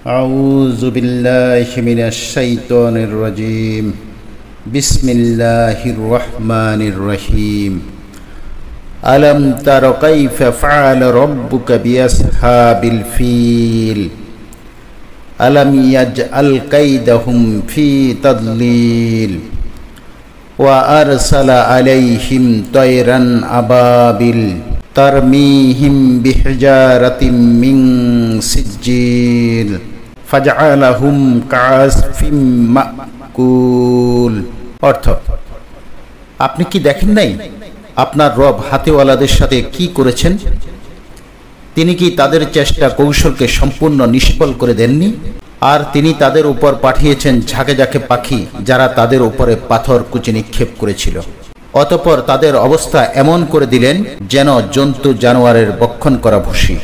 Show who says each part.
Speaker 1: أعوذ بالله من الشيطان الرجيم بسم الله الرحمن الرحيم ألم تر كيف فعل ربك بأصحاب الفيل ألم يجعل كيدهم في تضليل وأرسل عليهم طيرا أبابيل ترميهم بحجارة من سجيل فجعلهم كعصف مأكول। অর্থ, আপনি কি দেখেন নাই আপনার রব হাতিওয়ালাদের সাথে কি করেছেন? তিনি কি তাদের চেষ্টা কৌশলকে সম্পূর্ণ নিষ্ফল করে দেননি? আর তিনি তাদের উপর পাঠিয়েছেন ঝাঁকে ঝাঁকে পাখি, যারা তাদের উপরে পাথর কুচি নিক্ষেপ করেছিল। অতঃপর তাদের অবস্থা এমন করে দিলেন যেন জন্তু জানোয়ারের বক্ষণ করা ভুসি।